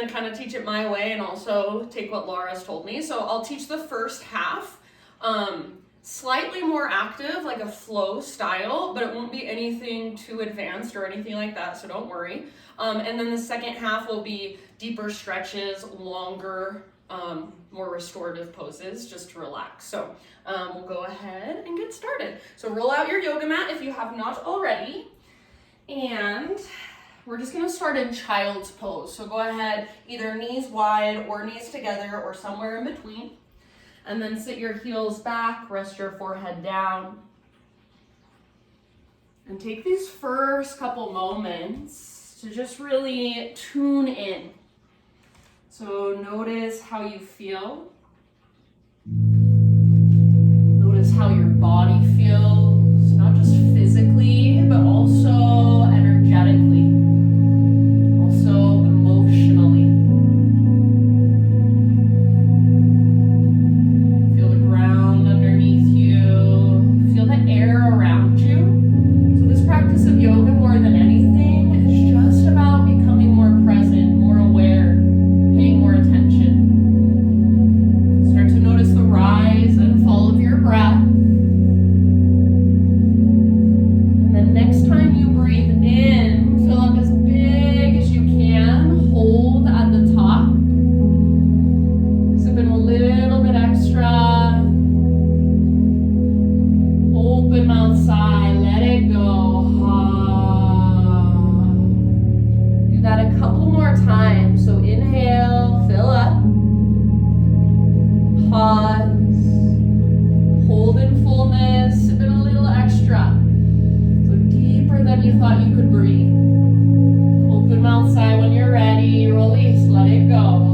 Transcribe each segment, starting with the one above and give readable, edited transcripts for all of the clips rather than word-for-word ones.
going to kind of teach it my way and also take what Laura's told me. So I'll teach the first half, slightly more active, like a flow style, but it won't be anything too advanced or anything like that, so don't worry. And then the second half will be deeper stretches, longer, more restorative poses, just to relax. So we'll go ahead and get started. So roll out your yoga mat if you have not already, and we're just going to start in child's pose. So go ahead, either knees wide or knees together or somewhere in between. And then sit your heels back, rest your forehead down. And take these first couple moments to just really tune in. So notice how you feel. Notice how your body feels, not just physically, but also energetically, also emotionally. Feel the ground underneath you, feel the air around you. So this practice of yoga, more than anything, is just about becoming more present, more aware, paying more attention. Start to notice the rise and fall of your breath. And then next time you breathe in, fill up as big as you can. Hold at the top. Sip in a little bit extra. Open mouth sigh, let it go. Do that a couple more times. So inhale, fill up. Pause. Hold in fullness. Sip in a little extra. So deeper than you thought you could breathe. Open mouth sigh when you're ready. Release. Let it go.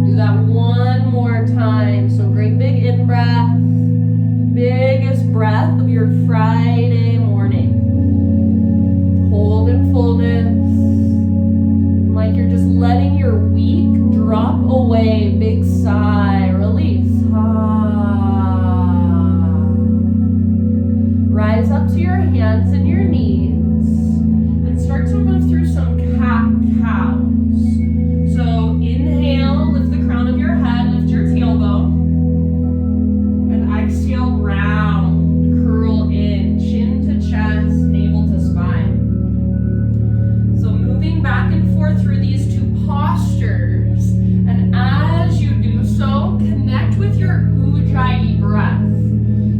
Do that one more time. So great big in-breath. Biggest breath of your Friday morning. Hold in fullness. Like you're just letting your week drop away. Big sigh. Release. Rise up to your hands and your knees and start to move through some cat-cows. So inhale, lift the crown of your head, lift your tailbone, and exhale, round, curl in, chin to chest, navel to spine. So moving back and forth through these two postures, and as you do so, connect with your Ujjayi breath.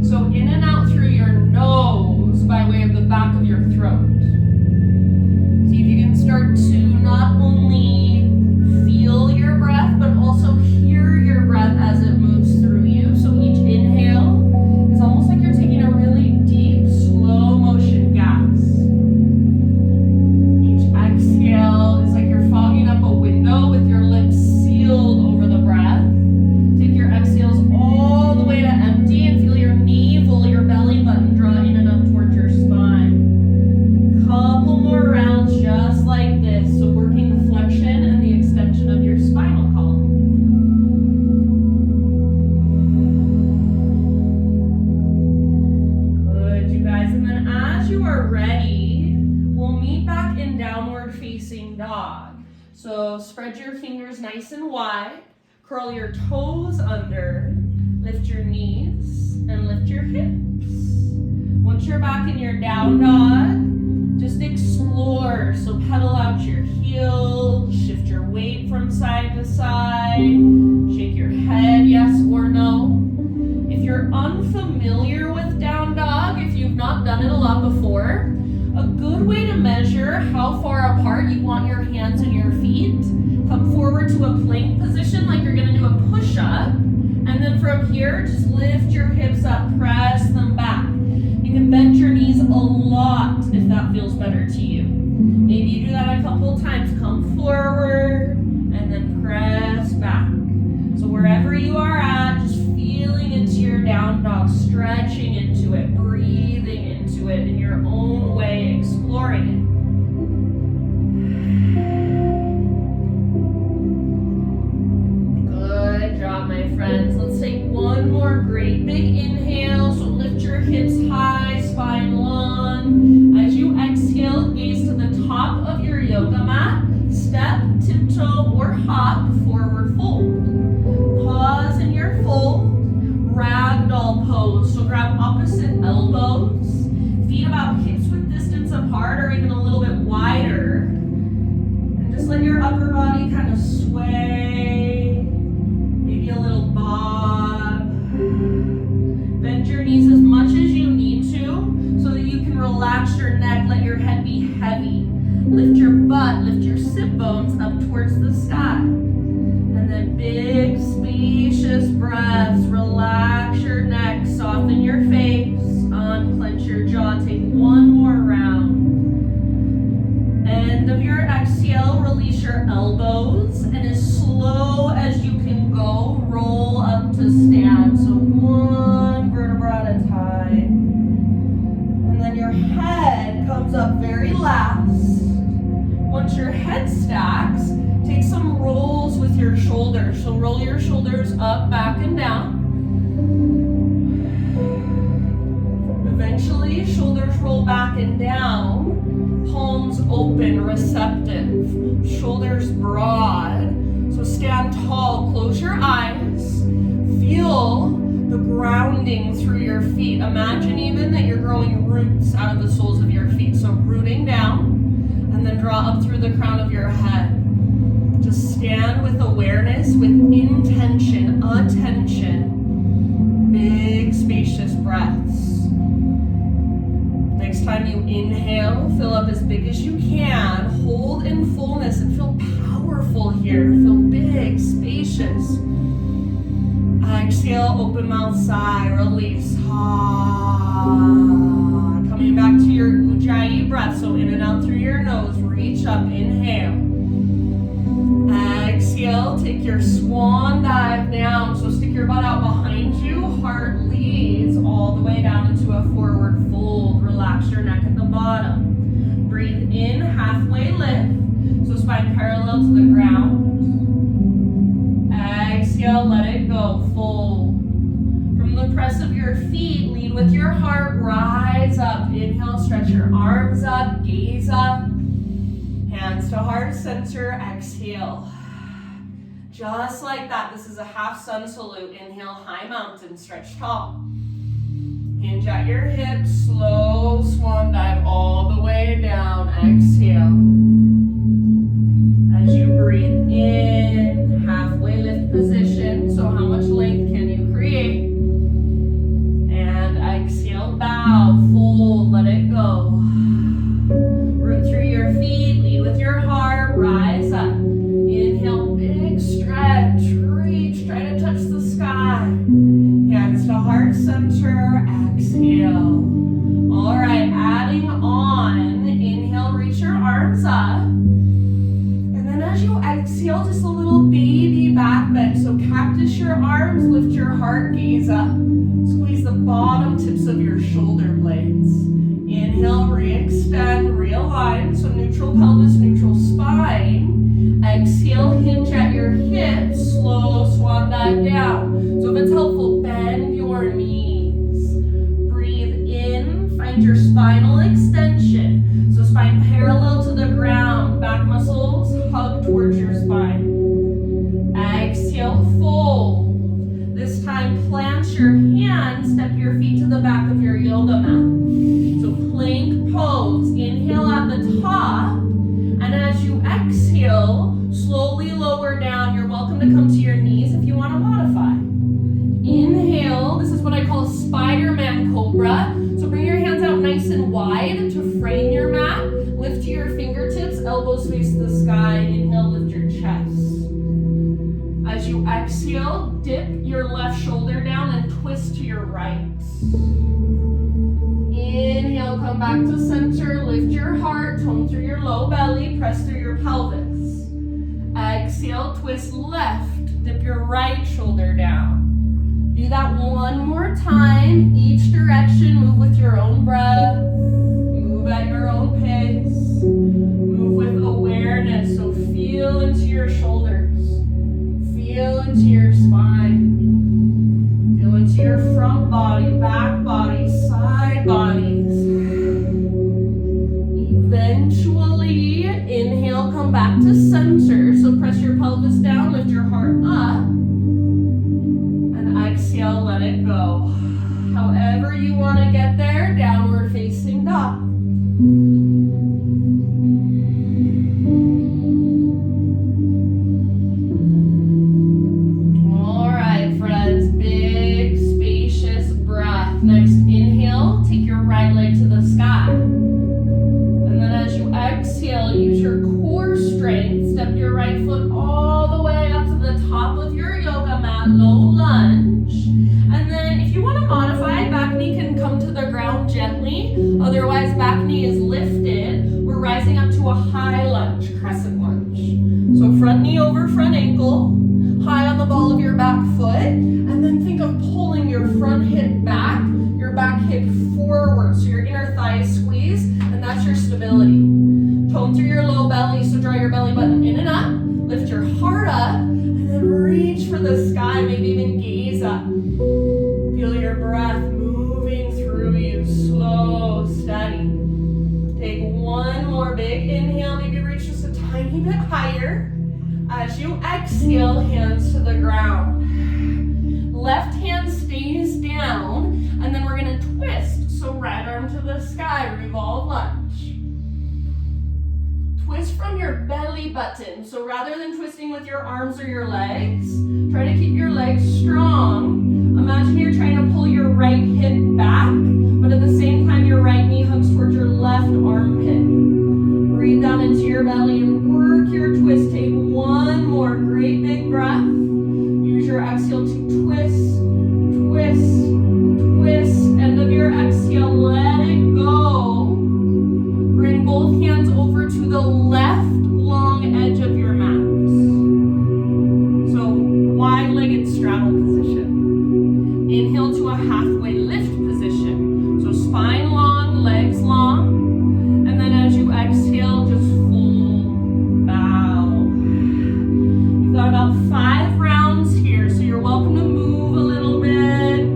So in and out through your nose by way of the back of your throat. See if you can start to not only feel your breath, but also hear your breath as it moves through you. So each inhale is almost like you're taking a really deep, slow motion gas. Each exhale is like you're fogging up a window with your lips sealed over the breath. Take your exhales all the way to empty and feel your navel, your belly button draw in and up towards your spine. Couple more rounds just like this. So working the flexion and the extension of your spinal column. Good, you guys. And then as you are ready, we'll meet back in downward facing dog. So spread your fingers nice and wide. Curl your toes under. Lift your knees and lift your hips. Once you're back in your down dog, just explore. So pedal out your heels, shift your weight from side to side, shake your head yes or no. If you're unfamiliar with down dog, if you've not done it a lot before, a good way to measure how far apart you want your hands and your feet, come forward to a plank position like you're going to do a push-up. And then from here, just lift your hips up, press them back. You can bend your knees a lot if that feels better to you. Maybe you do that a couple times. Come forward and then press back. So wherever you are at, just feeling into your down dog, stretching into it, breathing into it in your own way, exploring it. Good job, my friends. Let's take one more great big inhale. So lift your hips high, spine long. As you exhale, gaze to the top of your yoga mat. stacks. Take some rolls with your shoulders. So roll your shoulders up, back, and down. Eventually, shoulders roll back and down. Palms open, receptive. Shoulders broad. So stand tall, close your eyes. Feel the grounding through your feet. Imagine even that you're growing roots out of the soles of your feet. So rooting down, and then draw up through the crown of your head. Just stand with awareness, with intention, attention. Big, spacious breaths. Next time you inhale, fill up as big as you can. Hold in fullness and feel powerful here. Feel big, spacious. Exhale, open mouth, sigh, release. Coming back to your Ujjayi breath. So in and out through your nose. Reach up, inhale. Exhale, take your swan dive down. So stick your butt out behind you. Heart leads all the way down into a forward fold. Relax your neck at the bottom. Breathe in, halfway lift. So spine parallel to the ground. Exhale, let it go. Fold. From the press of your feet, lead with your heart. Rise up. Inhale, stretch your arms up. Gaze up. Hands to heart center. Exhale. Just like that. This is a half sun salute. Inhale, high mountain. Stretch tall. Hinge at your hips. Slow swan dive all the way down. Exhale. As you breathe in, halfway lift position. So how much length can you create? And exhale, bow, fold, let it go. Root through your feet, lead with your heart, rise up. Inhale, big stretch, reach, try to touch the sky. Hands to heart center, exhale. All right, adding on, inhale, reach your arms up. As you exhale, just a little baby back bend. So cactus your arms, lift your heart, gaze up. Squeeze the bottom tips of your shoulder blades. Inhale, re-extend, realign. So neutral pelvis, neutral spine. Exhale, hinge at your hips. Slow swan dive down. So if it's helpful, bend your knees. Breathe in, find your spinal extension. So spine parallel to the ground. Back muscles hug towards your spine. Exhale, fold. This time plant your hands, step your feet to the back of your yoga mat. So plank pose. Inhale at the top. And as you exhale, slowly lower down. You're welcome to come to your knees if you want to modify. Inhale. This is what I call Spider-Man Cobra. So bring your hands out nice and wide to frame your mat. Lift your fingertips, elbows face the sky. Inhale, lift your chest. As you exhale, dip your left shoulder down and twist to your right. Inhale, come back to center. Lift your heart, tone through your low belly, press through your pelvis. Exhale, twist left, dip your right shoulder down. Do that one more time. Each direction, move with your own breath. Move at your own pace. Move with awareness. So feel into your shoulders. Feel into your spine. Feel into your front body, back body, side bodies. Eventually, inhale, come back to center. So press your pelvis down, lift your heart up. Exhale, let it go. However you want to get there, downward facing dog. All right, friends, big, spacious breath. Next, inhale, take your right leg to the sky. And then as you exhale, use your core strength. Step your right foot all the way up to the top of your yoga mat, low lunge. And then if you want to modify, back knee can come to the ground gently. Otherwise, back knee is lifted. We're rising up to a high lunge, crescent lunge. So front knee over front ankle, high on the ball of your back foot. And then think of pulling your front hip back, your back hip forward. So your inner thigh is squeezed, and that's your stability. Tone through your low belly. So So draw your belly button in and up, lift your heart up, and then reach for the sky, maybe even gaze up. Feel your breath moving through you, slow, steady. Take one more big inhale, maybe reach just a tiny bit higher. As you exhale, hands to the ground. Left hand stays down, and then we're gonna twist. So right arm to the sky, revolve lunge. Twist from your belly button. So rather than twisting with your arms or your legs, try to keep your legs strong. Imagine you're trying to pull your right hip back, but at the same time your right knee hugs towards your left armpit. Breathe down into your belly and work your twist. Take one more great big breath. Use your exhale to twist, twist, twist. End of your exhale, let it go. Bring both hands over to the left long edge of your mat. So wide-legged straddle position. Inhale to a halfway lift position. So spine long, legs long. And then as you exhale, just full bow. You've got about 5 rounds here, so you're welcome to move a little bit,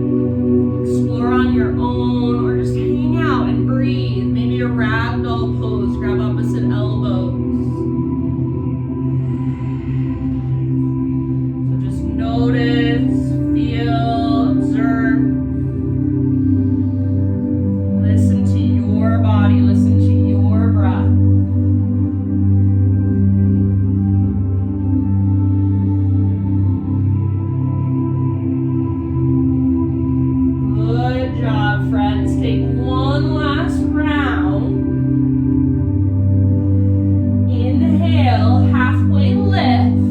explore on your own, or just hang out and breathe. Maybe a ragdoll pose, grab opposite elbows. So just notice, feel, observe. Listen to your body, listen to your breath. Good job, friends. Take one last round. Inhale, halfway lift.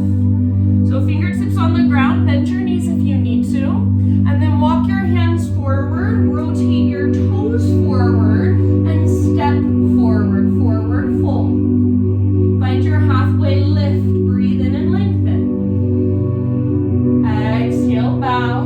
So fingertips on the ground, bend your knees if you need to. And then walk your hands forward, rotate your toes forward, and step forward, forward fold. Find your halfway lift, breathe in and lengthen. Exhale, bow.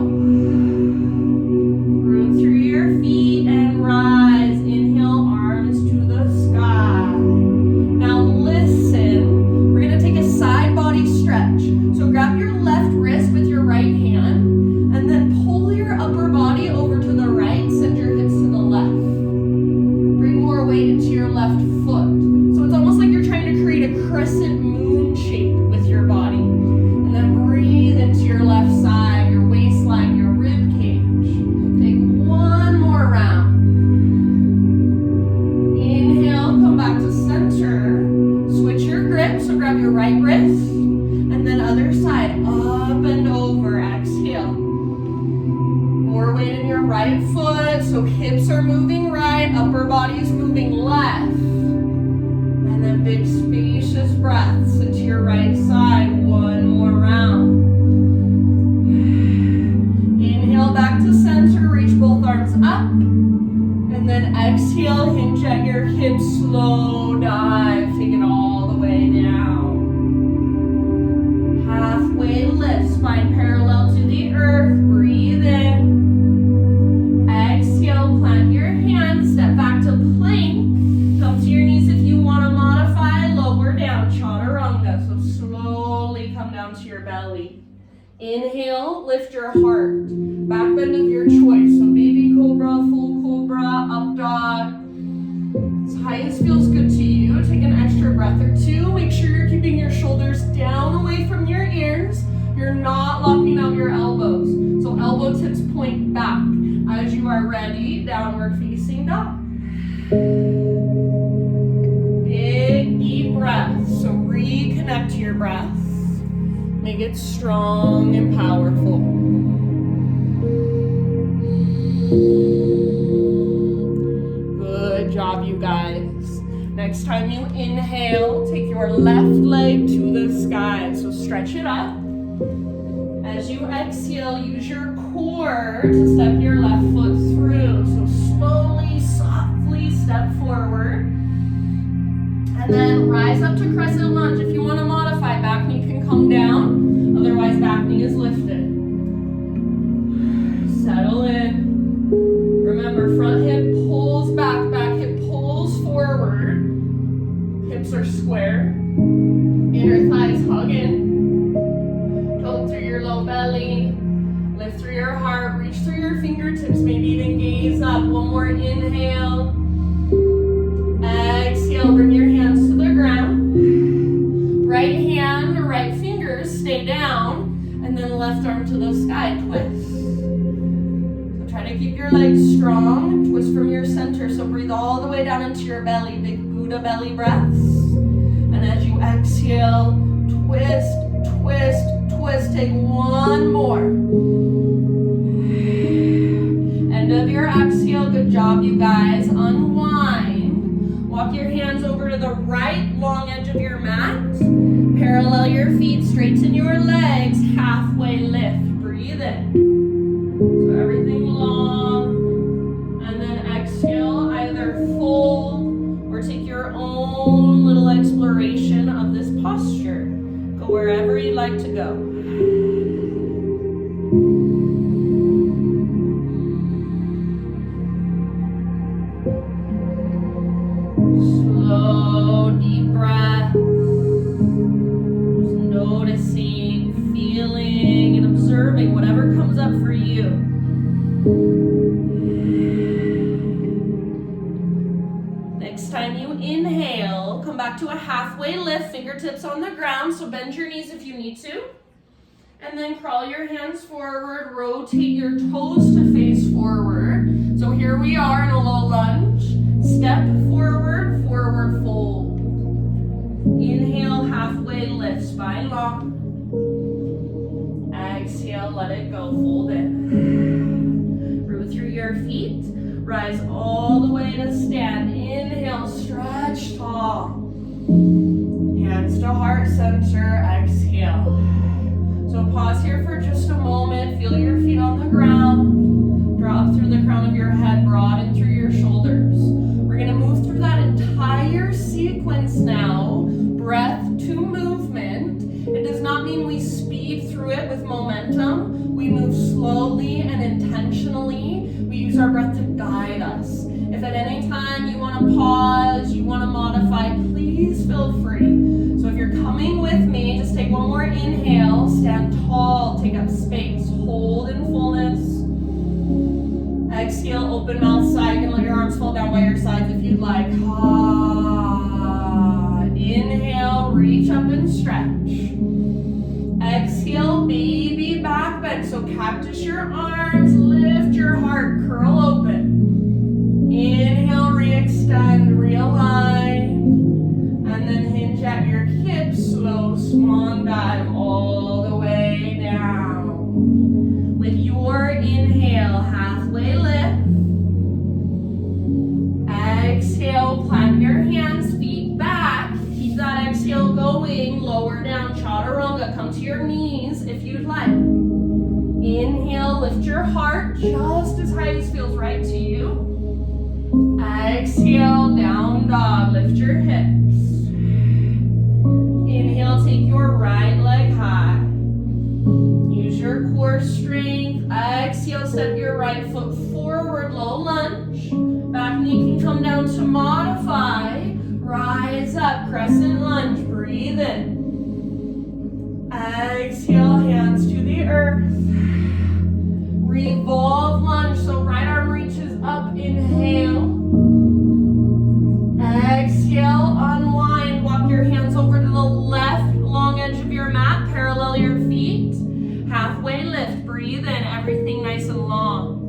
Root through your feet and rise. Inhale, arms to the sky. Now listen, we're gonna take a side body stretch. So grab your left wrist with your right hand, and then pull your upper body over to the right, send your hips to the left. Bring more weight into your left foot. So it's almost like you're trying to create a crescent moon shape with your body. And then breathe into your left side, your waistline, your rib cage. Take one more round. Inhale, come back to center. Switch your grip, so grab your right wrist, and then other side, up and over. Exhale. More weight in your right foot, so hips are moving right, upper body is moving left. And then big spacious breaths into your right side. One more round. Inhale back to center, reach both arms up. And then exhale, hinge at your hips, slow dive, take it all the way down. Halfway lift, spine parallel to the earth, breathe in. Exhale, plant your hands, step back to plank. Come to your knees if you want to modify, lower down, chaturanga. So slowly come down to your belly. Inhale, lift your heart. Back bend of your choice. So baby cobra, full cobra, up dog. As high as feels good to you. Take an extra breath or two. Make sure you're keeping your shoulders down away from your ears. You're not locking out your elbows. So elbow tips point back. As you are ready, downward facing dog. Big deep breath. So reconnect to your breath. Make it strong and powerful. Good job, you guys. Next time you inhale, take your left leg to the sky. So stretch it up. As you exhale, use your core to step your left foot through. So slowly, softly step forward. And then rise up to crescent lunge. If you want to modify, back knee can come down. Otherwise, back knee is lifted. Settle in. Remember, front hip pulls back, back hip pulls forward. Hips are square. Tug in. Go through your low belly. Lift through your heart. Reach through your fingertips. Maybe even gaze up. One more inhale. Exhale. Bring your hands to the ground. Right hand or right fingers stay down. And then left arm to the sky. Twist. So try to keep your legs strong. Twist from your center. So breathe all the way down into your belly. Big Buddha belly breaths. And as you exhale, twist, twist, twist. Take one more. End of your exhale. Good job, you guys. Unwind. Walk your hands over to the right long edge of your mat. Parallel your feet. Straighten your legs. Halfway lift. Breathe in. So everything long. And then exhale. Either fold or take your own little exploration of this posture. Go wherever you'd like to go. Slow, deep breath. Just noticing, feeling, and observing whatever comes up for you. Next time you inhale, come back to a halfway lift, fingertips on the ground, so bend your knees if you need to. And then crawl your hands forward, rotate your toes to face forward. So here we are in a low lunge. Step forward, forward fold. Inhale, halfway lift, spine long. Exhale, let it go, fold in. Root through your feet. Rise all the way to stand. Inhale, stretch tall. Hands to heart center. Exhale. So pause here for just a moment. Feel your feet on the ground. Draw up through the crown of your head. Broaden through your shoulders. We're going to move through that entire sequence now. Breath to movement. It does not mean we speed through it with momentum. We move slowly and intentionally. We use our breath to guide us. If at any time you want to pause, you want to modify, please feel free. So if you're coming with me, just take one more inhale, stand tall, take up space, hold in fullness. Exhale, open mouth side. You can let your arms fall down by your sides if you'd like. Inhale, reach up and stretch. Exhale, baby back bend. So cactus your arms, lift your heart, curl open. Inhale, re-extend, realign. And then hinge at your hips, slow swan dive all the way down. With your inhale, halfway lift. Exhale, plant your hands, feet back. Keep that exhale going, lower down, chaturanga. Come to your knees if you'd like. Inhale, lift your heart just as high as feels right to you. Exhale, down dog, lift your hips. Inhale, take your right leg high. Use your core strength. Exhale, step your right foot forward, low lunge. Back knee can come down to modify. Rise up, crescent lunge, breathe in. Exhale, hands to the earth. Revolve lunge, so right arm reaches up, inhale. Exhale, unwind, walk your hands over to the left long edge of your mat, parallel your feet. Halfway lift, breathe in, everything nice and long.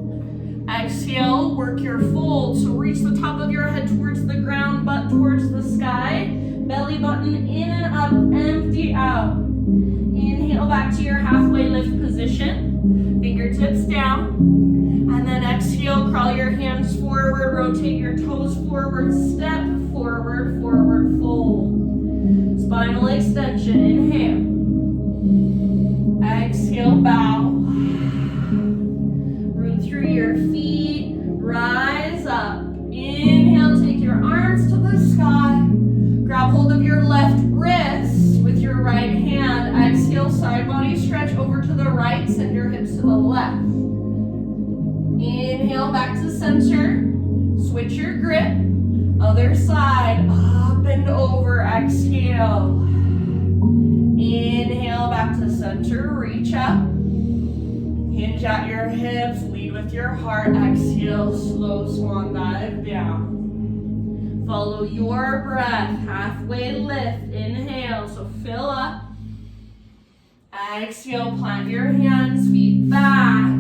Exhale, work your fold, so reach the top of your head towards the ground, butt towards the sky. Belly button in and up, empty out. Inhale back to your halfway lift position. Fingertips down. And then exhale, crawl your hands forward, rotate your toes forward, step forward, forward fold. Spinal extension, inhale. Exhale, bow. Root through your feet, rise up. Inhale, take your arms to the sky. Grab hold of your left wrist with your right hand. Exhale, side body stretch over to the right, send your hips to the left. Inhale, back to center. Switch your grip. Other side, up and over. Exhale. center, reach up. Hinge at your hips, lead with your heart. Exhale, slow swan dive down. Follow your breath, halfway lift, inhale, so fill up. Exhale, plant your hands, feet back.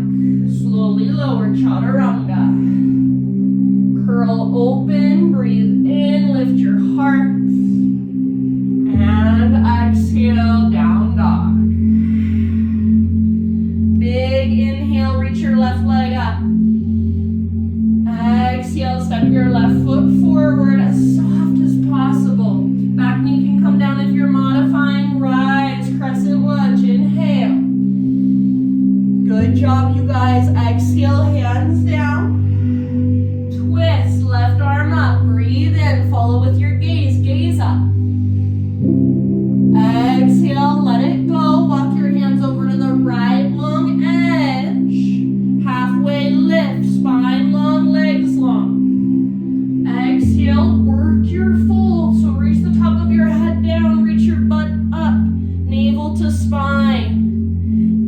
Slowly lower, chaturanga. Curl open, breathe in, lift your heart. And exhale, down dog. Big inhale, reach your left leg up. Exhale, step your left foot forward as soft as possible. Back knee can come down if you're modifying. Rise, crescent lunge, inhale. Good job, you guys. Exhale, hands down. Twist, left arm up. Breathe in, follow with your gaze. Gaze up. Exhale, let it go. Walk your hands over to the right long edge. Halfway lift, spine long, legs long. Exhale, work your fold. So reach the top of your head down, reach your butt up, navel to spine.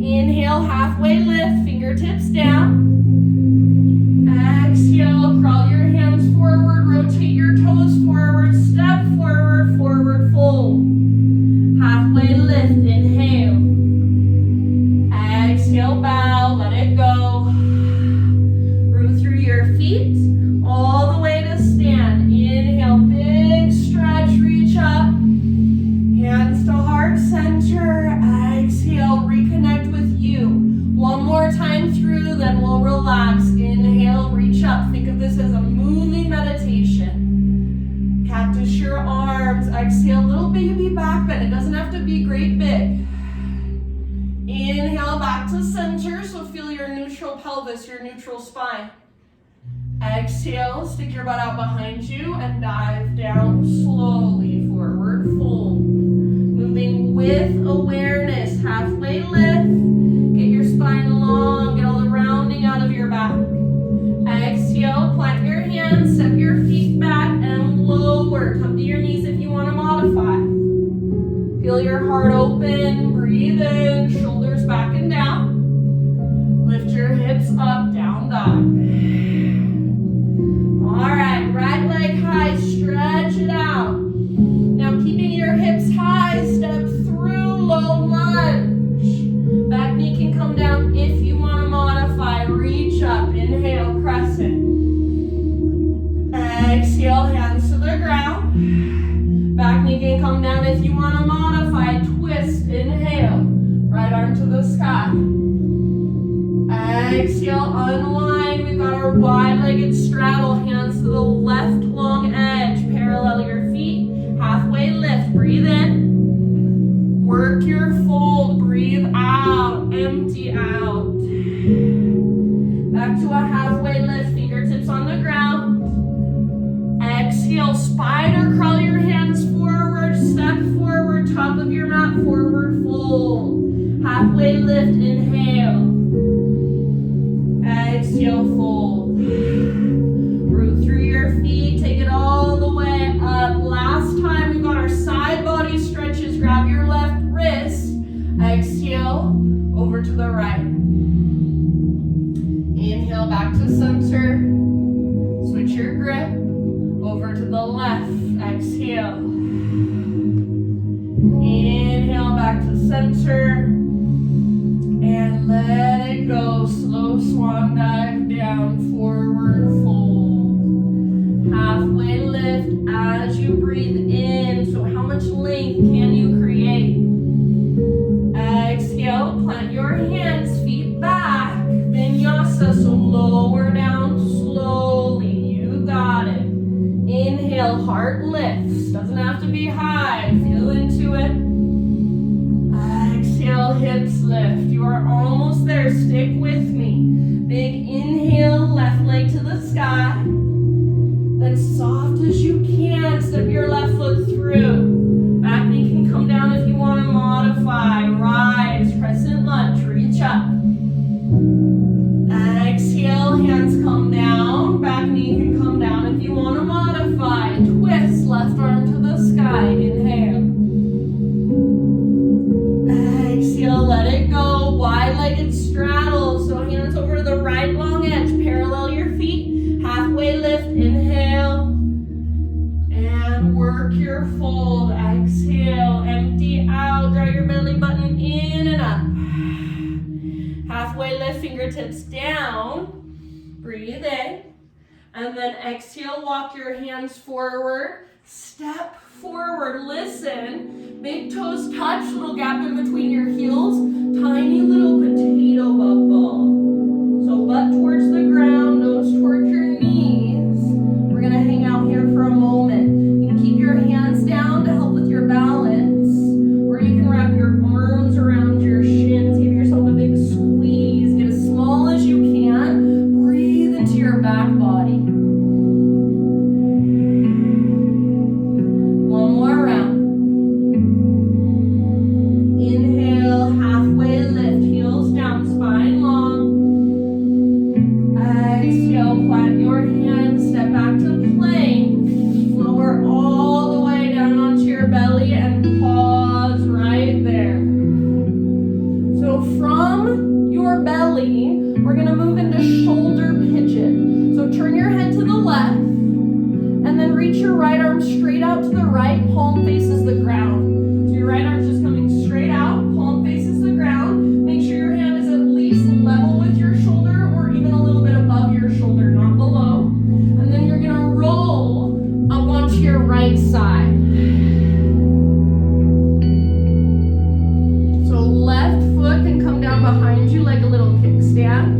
Inhale, halfway lift, fingertips down. Exhale, crawl your hands forward, rotate your toes forward, step forward, forward fold. Halfway lift, inhale. Exhale, bow, let it go. Root through your feet, all the way to stand. Inhale, big stretch, reach up. Hands to heart center. Exhale, reconnect with you. One more time through, then we'll relax. Inhale, reach up. Think of this as a moving meditation. Cactus your arms. Exhale, little baby back bend. It doesn't have to be great big. Inhale, back to center. So feel your neutral pelvis, your neutral spine. Exhale, stick your butt out behind you and dive down slowly. Forward fold. Moving with awareness. Halfway lift. Get your spine long. Get all the rounding out of your back. Exhale, plant your hands, step your feet back and lower. Come to your knees if you want to modify. Feel your heart open. Breathe in, shoulders back and down. Lift your hips up, down dog. All right, right leg high, stretch it out. Now keeping your hips high, step through, low lunge. Back knee can come down if you want to modify. Reach up, inhale, crescent. Exhale, hands to the ground. Back knee can come down if you want to modify. Twist, inhale, right arm to the sky. Exhale, unwind. We've got our wide-legged straddle, hands to the left long edge. Parallel your feet, halfway lift. Breathe in. Work your fold. Breathe out. Empty out. Back to a halfway lift. Fingertips on the ground. Exhale. Spider crawl your hands forward. Step forward. Top of your mat. Forward fold. Halfway lift. Inhale. Exhale. Fold. Root through your feet. Take it all the way up. Last time, we've got our side body stretches. Grab your left wrist. Exhale, over to the right. Inhale, back to center. Switch your grip. Over to the left. Exhale. Inhale, back to center. And let it go. Slow swan dive down, forward fold. Halfway lift as you breathe in. So how much length can you create? Exhale, plant your hands, feet back. Vinyasa, so lower down slowly. You got it. Inhale, heart lifts. Doesn't have to be high. Feel into it. Exhale, hips lift. You are almost there. Stick with me. Big inhale, left leg to the sky. Then soft as you can, step your left foot through. Back knee can come down if you want to modify. Rise, crescent lunge, reach up. Exhale, hands come down. Back knee can come down if you want to modify. Twist, left arm to the sky. Inhale. Exhale, wide-legged straddle. So hands over to the right long edge. Parallel your feet. Halfway lift. Inhale. And work your fold. Exhale. Empty out. Draw your belly button in and up. Halfway lift. Fingertips down. Breathe in. And then exhale. Walk your hands forward. Step forward. Listen. Big toes touch. Little gap in between your heels. Tiny little potato bubble. So butt towards the ground. Nose towards your knees. We're going to hang out here for a moment. You can keep your hands down to help with your balance. Or you can wrap your arms around your shins. Give yourself a big squeeze. Get as small as you can. Breathe into your back body. One more round. Inhale, halfway lift, heels down, spine long. Exhale, plant your hands, step back to plank. Lower all the way down onto your belly and pause right there. So from your belly, we're going to move into shoulder pigeon. So turn your head to the left, and then reach your right arm straight out to the right, palm faces the ground. So your right arm's just coming straight out, palm faces the ground. Make sure your hand is at least level with your shoulder or even a little bit above your shoulder, not below. And then you're gonna roll up onto your right side. So left foot can come down behind you like a little kickstand.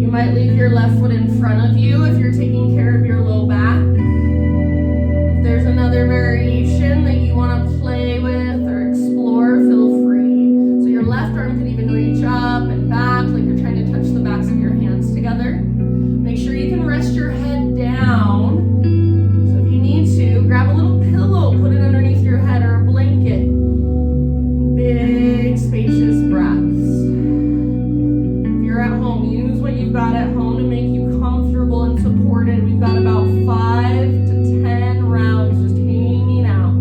You might leave your left foot in front of you if you're taking care of your low back. If there's another variation that you want to play with or explore, feel free. So your left arm can even reach up and back like you're trying to touch the backs of your hands together. Make sure you can rest your head down. So if you need to, grab a little pillow, put it underneath your head or a blanket. Big, spacious breaths. If you're at home, use what you've got at home to make you comfortable and supported. We've got about 5 to 10 rounds just hanging out.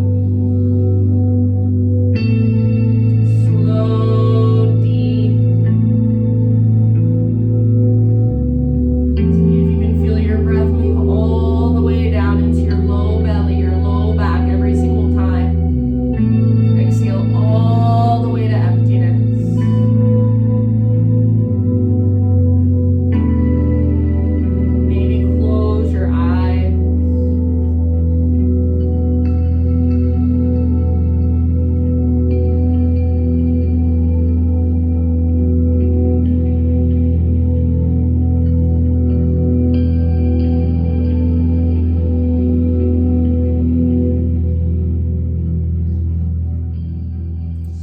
Slow, deep. See if you can feel your breath move all the way down into your low belly, your low back every single time. Exhale all the way to emptiness. Maybe close your eyes.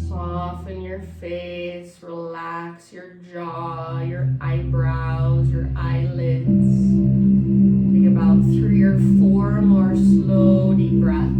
Soften your face, relax your jaw, your eyebrows, your eyelids. Take about 3 or 4 more slow, deep breaths.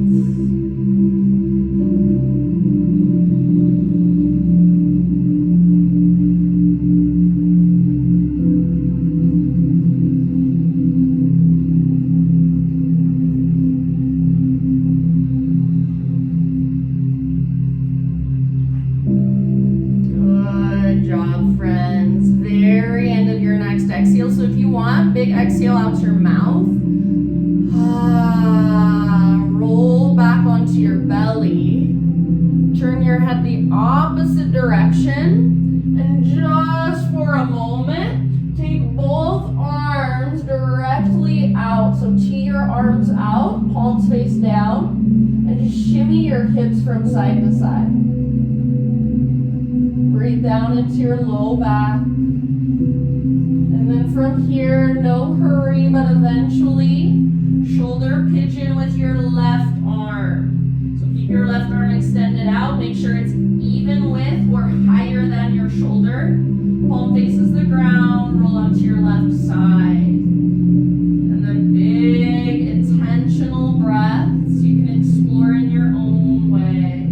Good job, friends. Very end of your next exhale. So if you want, big exhale out your mouth. Roll back onto your belly. Turn your head the opposite direction. And just for a moment, take both arms directly out. So tee your arms out, palms face down. And just shimmy your hips from side to side. Breathe down into your low back. And then from here, no hurry, but eventually, shoulder pigeon with your left arm. So keep your left arm extended out. Make sure it's even with or higher than your shoulder. Palm faces the ground. Roll onto your left side. And then big, intentional breaths you can explore in your own way.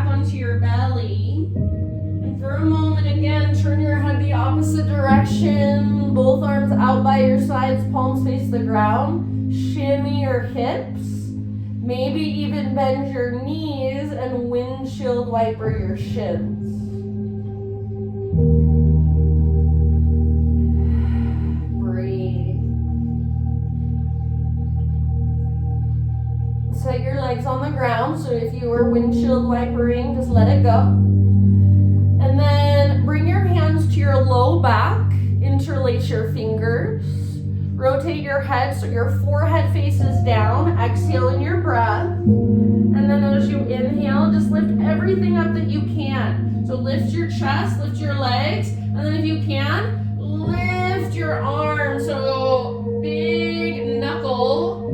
back onto your belly. And for a moment, again, turn your head the opposite direction. Both arms out by your sides, palms face the ground. Shimmy your hips. Maybe even bend your knees and windshield wiper your shins. Set your legs on the ground, so if you were windshield wipering, just let it go. And then bring your hands to your low back, interlace your fingers. Rotate your head so your forehead faces down. Exhale in your breath. And then as you inhale, just lift everything up that you can. So lift your chest, lift your legs, and then if you can, lift your arms. So big knuckle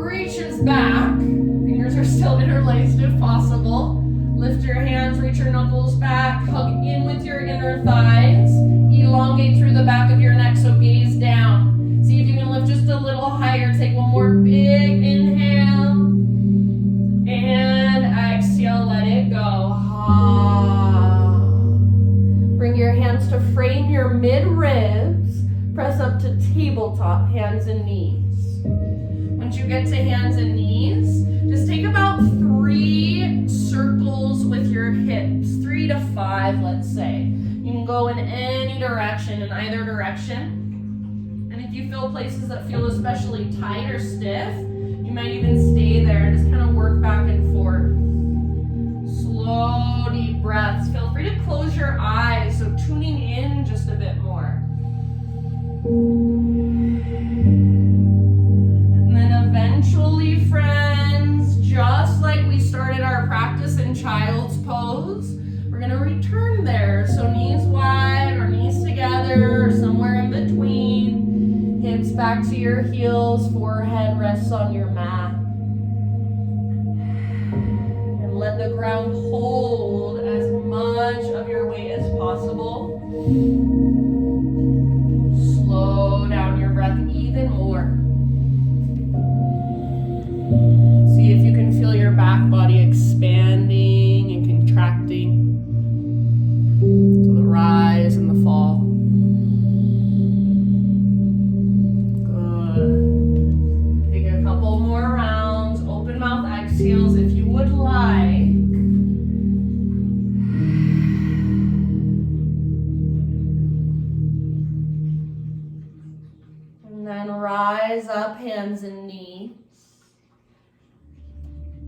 reaches back. Fingers are still interlaced if possible. Lift your hands, reach your knuckles back, hug in with your inner thighs. Elongate through the back of your neck, so gaze down. See if you can lift just a little higher. Take one more big inhale. And exhale, let it go. Bring your hands to frame your mid-ribs. Press up to tabletop, hands and knees. Once you get to hands and knees, just take about 3 circles with your hips, 3 to 5, let's say. You can go in any direction, in either direction. And if you feel places that feel especially tight or stiff, you might even stay there and just kind of work back and forth. Slow, deep breaths. Feel free to close your eyes, so tuning in just a bit more. Eventually, friends, just like we started our practice in child's pose, we're going to return there. So knees wide or knees together or somewhere in between. Hips back to your heels, forehead rests on your mat. And let the ground hold as much of your weight as possible. Slow down your breath even more. See if you can feel your back body expanding and contracting to the rise and the fall. Good. Take a couple more rounds. Open mouth exhales if you would like. And then rise up, hands and knees.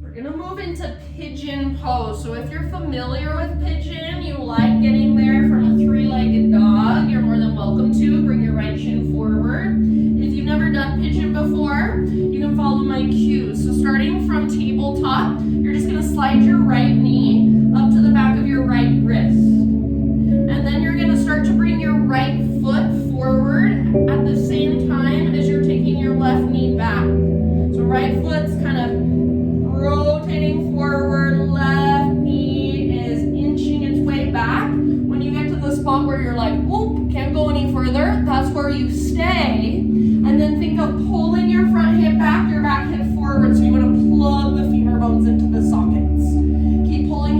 We're gonna move into pigeon pose. So if you're familiar with pigeon, you like getting there from a 3-legged dog, you're more than welcome to. Bring your right shin forward. If you've never done pigeon before, you can follow my cues. So starting from tabletop, you're just gonna slide your right knee up to the back of your right wrist. And then you're gonna start to bring your right foot forward at the same time as you're taking your left knee back. So right foot's kind of rotating forward, left knee is inching its way back. When you get to the spot where you're like, whoop, can't go any further, that's where you stay. And then think of pulling your front hip back, your back hip forward. So you want to plug the femur bones into the sockets. Keep pulling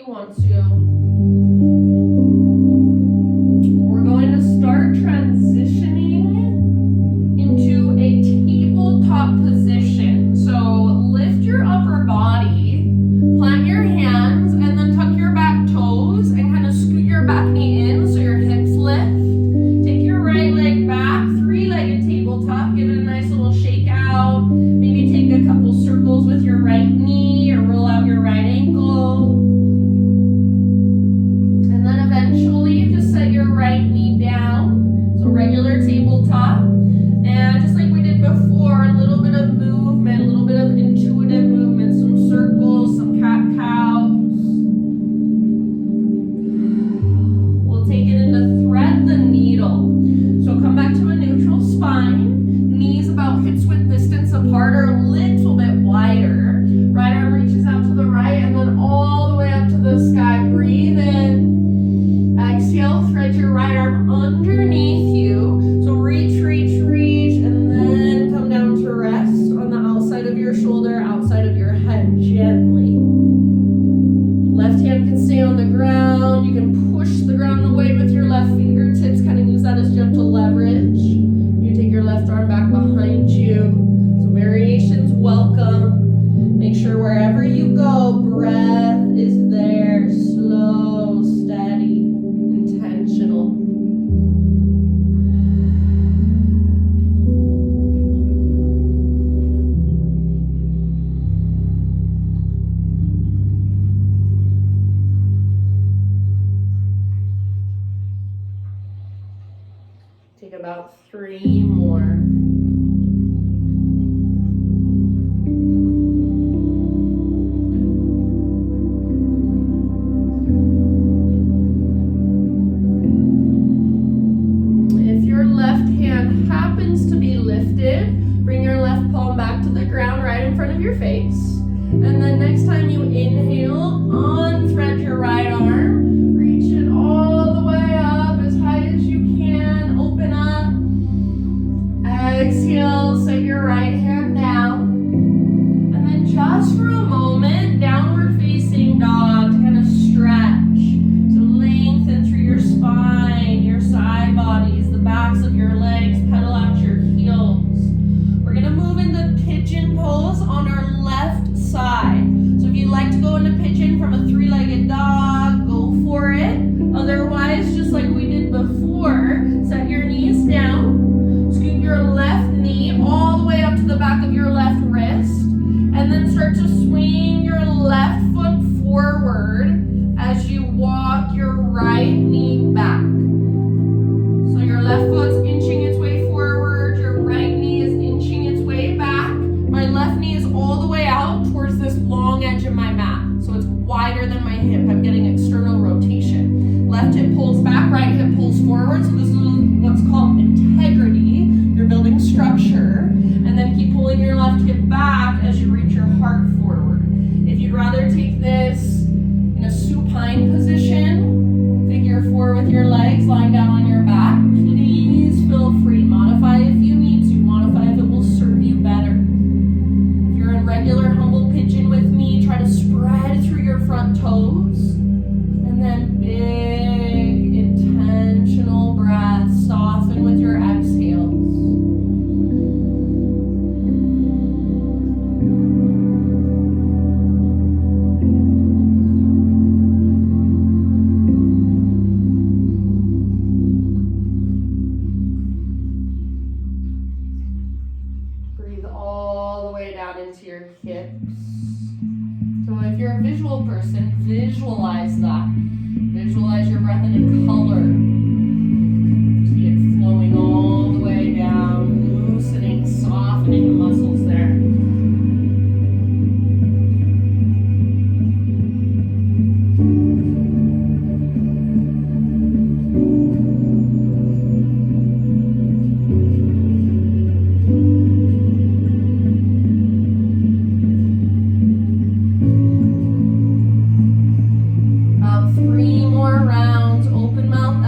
you want to. We're going to start transitioning into a tabletop position. So lift your upper body, plant your hands, and then tuck your back toes and kind of scoot your back knee in so your hips lift. Take your right leg back, three-legged tabletop. Give it a nice little shake out. Maybe take a couple circles with your right knee or roll out your right ankle. And then eventually just set your right knee down. So regular tabletop. And just like we did before, a little bit of movement, a little bit of intuitive movement, some circles, some cat-cows. We'll take it into thread the needle. So come back to a neutral spine, knees about hips-width distance apart or a little bit wider. Right arm reaches out to the right and then all the way up to the sky. Breathe in. Exhale, thread your right arm underneath you. So reach, and then come down to rest on the outside of your shoulder, outside of your head, gently. Left hand can stay on the ground. You can push the ground away with your left fingertips, kind of use that as gentle leverage. You take your left arm back behind you. So variations welcome. Make sure wherever you go, breath is there, slow, steady, intentional. Take about 3 more. If your left hand happens to be lifted, bring your left palm back to the ground right in front of your face. And then next time you inhale, unthread your right arm, reach it all the way up as high as you can, open up. Exhale, set your right hand down. And then just for a moment, downward facing dog to kind of stretch. So lengthen through your spine, your side bodies, the backs of your legs, pedal out your heels. We're gonna move into pigeon pose on our left side. So if you'd like to go into pigeon from a 3-legged dog, go for it. Otherwise, just like we did before, set your knees down, scoot your left knee all the way up to the back of your left wrist, and then start to swing your left foot forward as you walk your right knee back. So your left foot's inching its way forward, your right knee is inching its way back. My left knee is all the way out towards this long edge of my mat. So it's wider than my hip. I'm getting external rotation. Left hip pulls back, right hip pulls forward. So this is what's called integrity. You're building structure. And then keep pulling your left hip back as you reach your heart forward. If you'd rather take this in a supine position, figure 4 with your legs lying down on your back, please feel free. Modify if you need to. Modify if it will serve you better. If you're in regular humble pigeon with me, try to spread through your front toes. And then big, intentional breaths. Soften with your exhales. Into your hips. So if you're a visual person, visualize that. Visualize your breath in a color. See it flowing all the way down, loosening, softening the muscles there. About 3 more rounds. Open mouth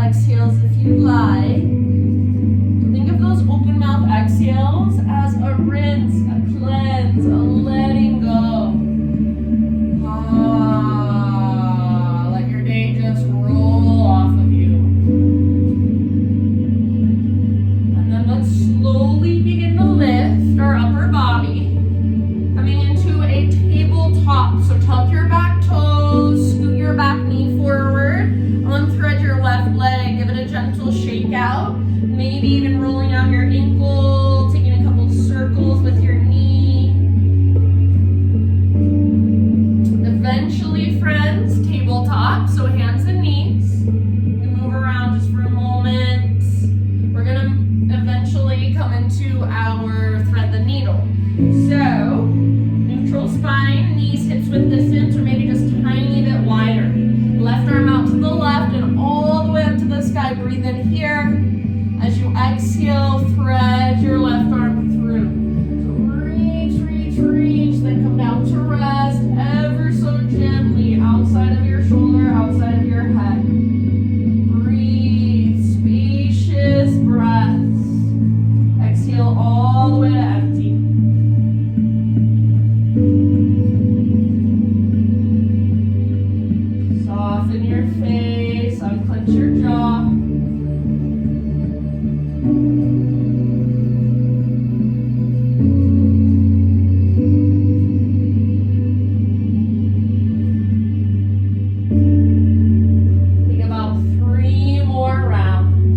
gentle shake out. Maybe even rolling out your ankle, taking a couple circles with your knee. Eventually, friends, tabletop, so hands and knees. We move around just for a moment. We're gonna eventually come into our thread the needle. So, neutral spine, knees hips width distance, or maybe just a tiny bit wider. Left arm out to the left and all the way up to the sky. Breathe in here. As you exhale, thread your left arm through. So reach, reach, reach, then come down to rest ever so gently outside of your shoulder, outside of your head. Breathe, spacious breaths. Exhale all the way to empty. Soften your face, unclench your jaw. Think about 3 more rounds.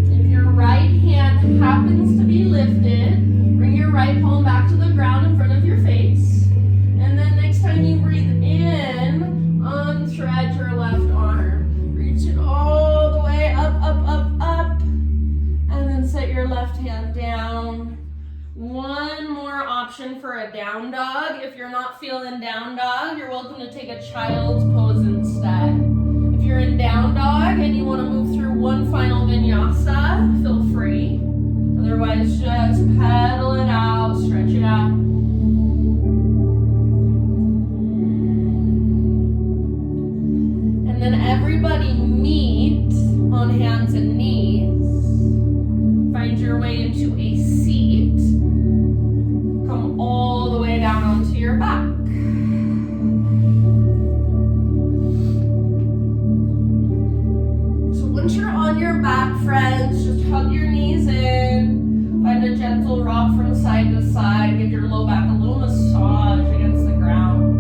If your right hand happens to be lifted, bring your right palm back to the ground in front of your face. And then next time you breathe in, unthread your left arm. Reach it all the way up, up, up, up. And then set your left hand down. One more option for a down dog. If you're not feeling down dog, you're welcome to take a child's pose instead. If you're in down dog and you want to move through one final vinyasa, feel free. Otherwise, just pedal it out, stretch it out. And then everybody meet on hands and knees. Find your way into a seat. Come all the way down onto your back. So once you're on your back, friends, just hug your knees in. Find a gentle rock from side to side. Give your low back a little massage against the ground.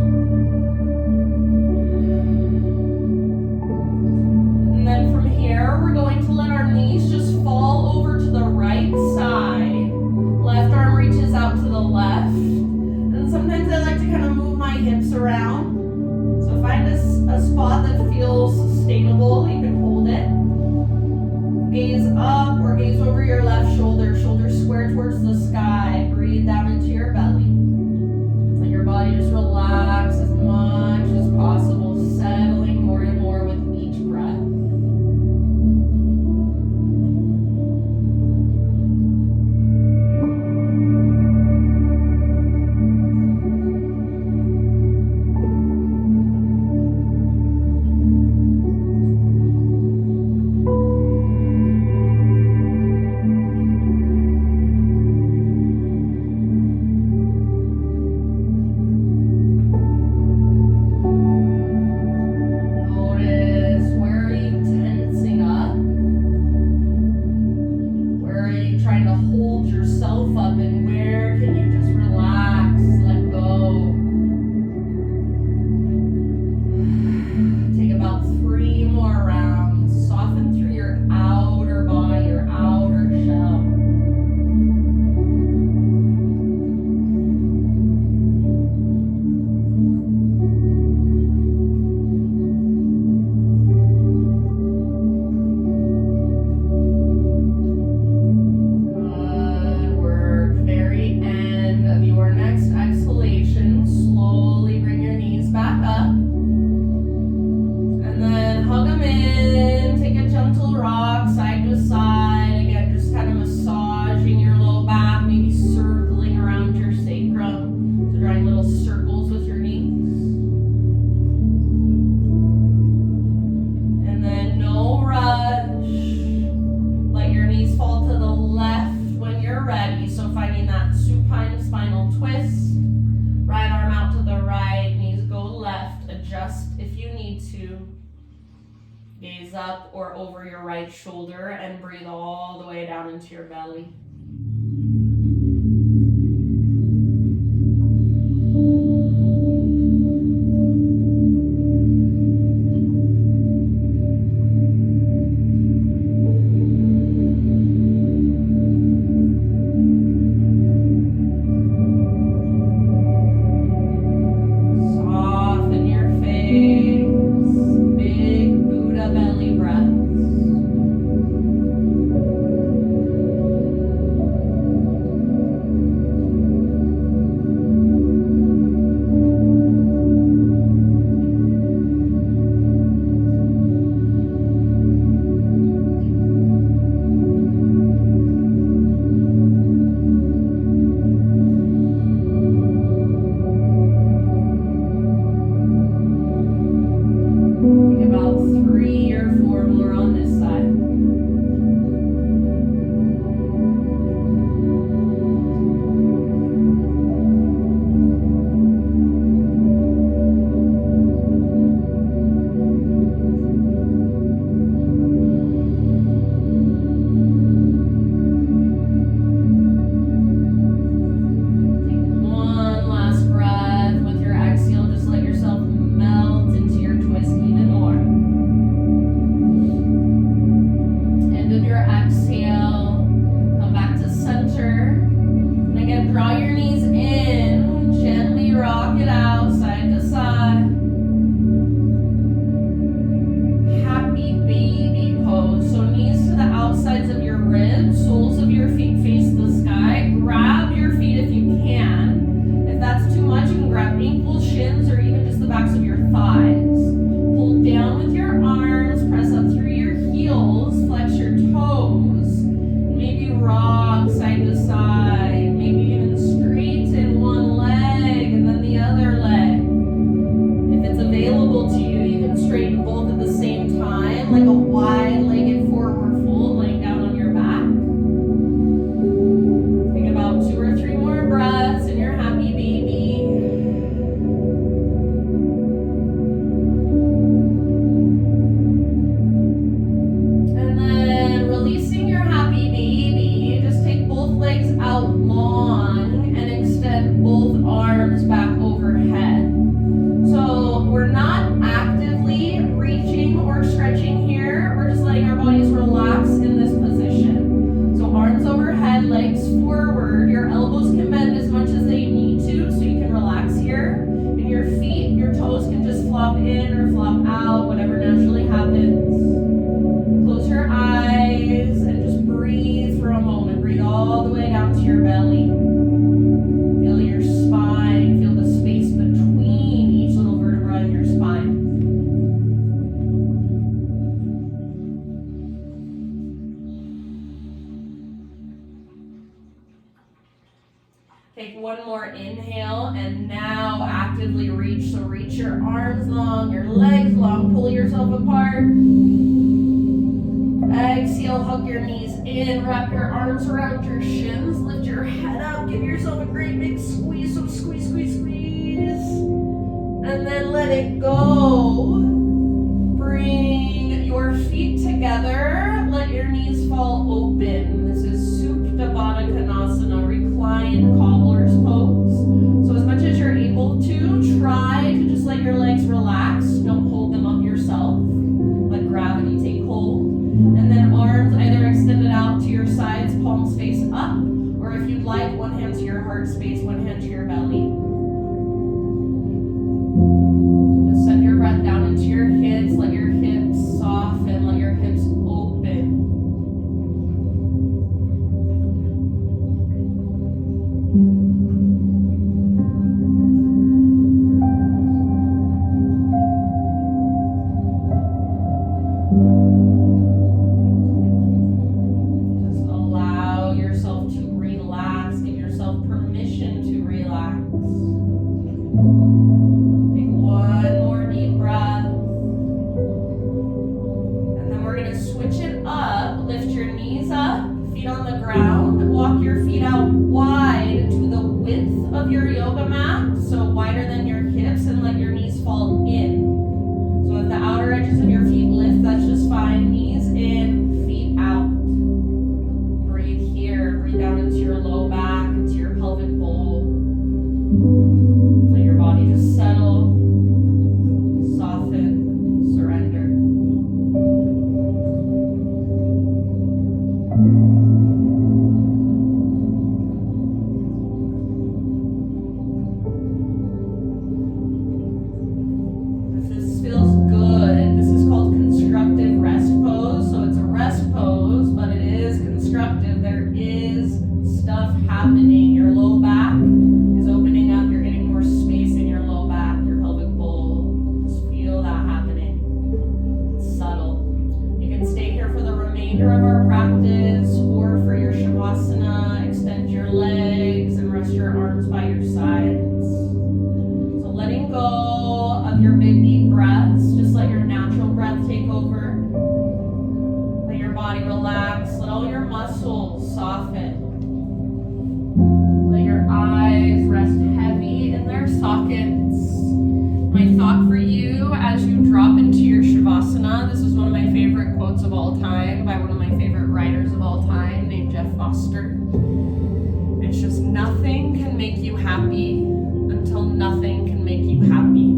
And then from here, we're going to let our knees just fall over to the right side. Left arm reaches out to the left. And sometimes I like to kind of move my hips around. So find a spot that feels sustainable. You can hold it. Gaze up or gaze over your left shoulder. Shoulders square towards the sky. Breathe down into your belly. Let your body just relax as much as possible, settling more and more with each breath. Gaze up or over your right shoulder and breathe all the way down into your belly. Take one more inhale and now actively reach. So reach your arms long, your legs long, pull yourself apart. Exhale, hug your knees in, wrap your arms around your shins, lift your head up, give yourself a great big squeeze. So squeeze, squeeze, squeeze. And then let it go. Bring your feet together, let your knees fall open. This is Supta Baddha Konasana, reclined cobbler's pose. So as much as you're able to, try to just let your legs relax. Don't hold them up yourself. Let gravity take hold. And then arms either extended out to your sides, palms face up, or if you'd like, one hand to your heart space, one hand to your belly. Just send your breath down into your hips, let your hips soften, let your hips open. That's just stuff happening. Your low back is opening up. You're getting more space in your low back, your pelvic bowl. Just feel that happening. It's subtle. You can stay here for the remainder of our practice, or for your Shavasana, extend your legs and rest your arms by your sides. So letting go of your big deep breaths, just let your natural breath take over. Let your body relax, let all your muscles soften. Let your eyes rest heavy in their sockets. My thought for you as you drop into your Shavasana, this is one of my favorite quotes of all time by one of my favorite writers of all time named Jeff Foster. It's just nothing can make you happy until nothing can make you happy.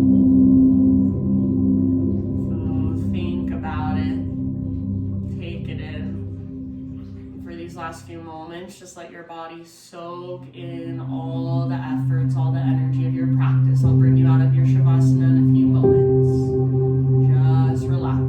So think about it. Take it in. For these last few moments, just let your body soak in all the efforts, all the energy of your practice. I'll bring you out of your Shavasana in a few moments. Just relax.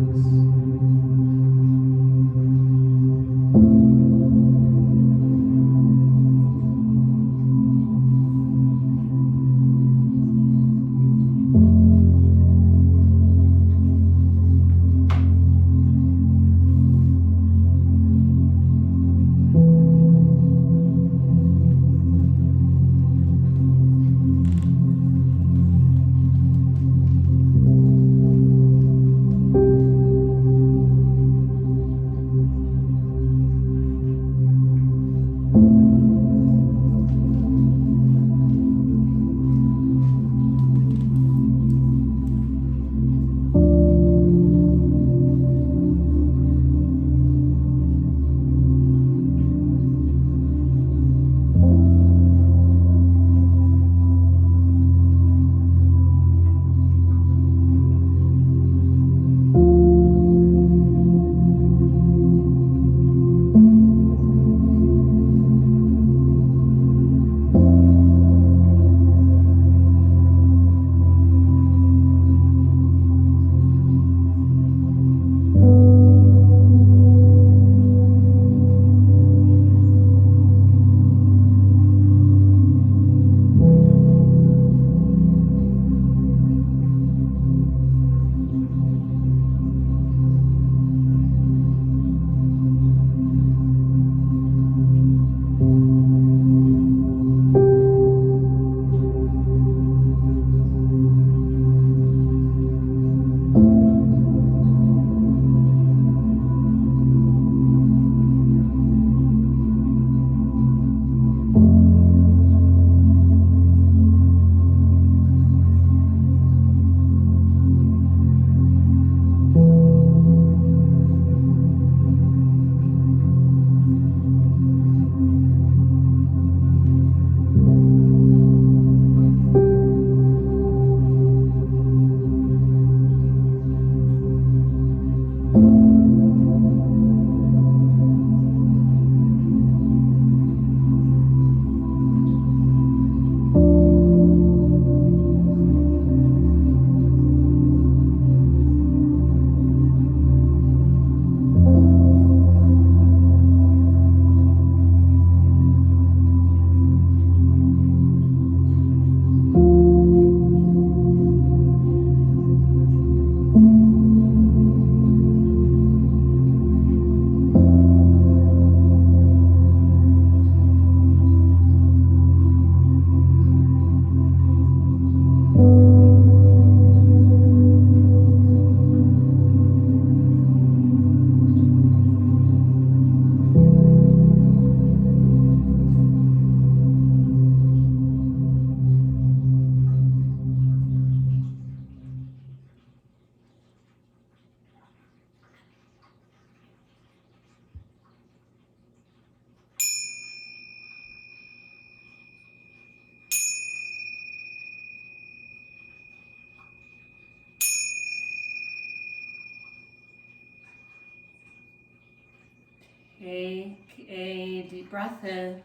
Take a deep breath in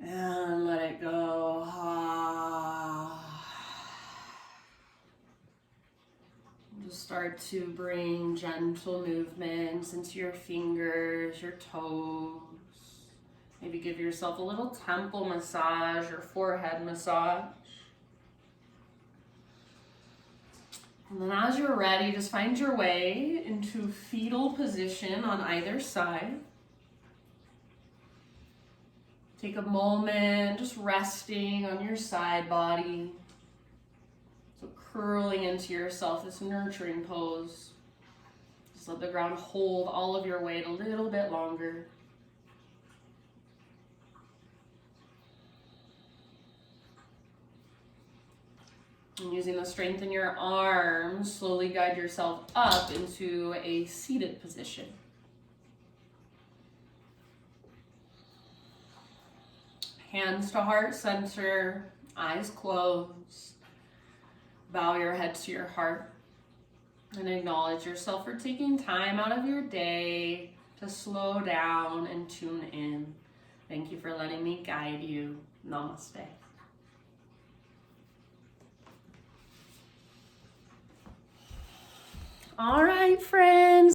and let it go. Just start to bring gentle movements into your fingers, your toes. give yourself a little temple massage or forehead massage. And then as you're ready, just find your way into fetal position on either side. Take a moment just resting on your side body. So curling into yourself, this nurturing pose. Just let the ground hold all of your weight a little bit longer. And using the strength in your arms, slowly guide yourself up into a seated position. Hands to heart center, eyes closed. Bow your head to your heart and acknowledge yourself for taking time out of your day to slow down and tune in. Thank you for letting me guide you. Namaste. All right, friends.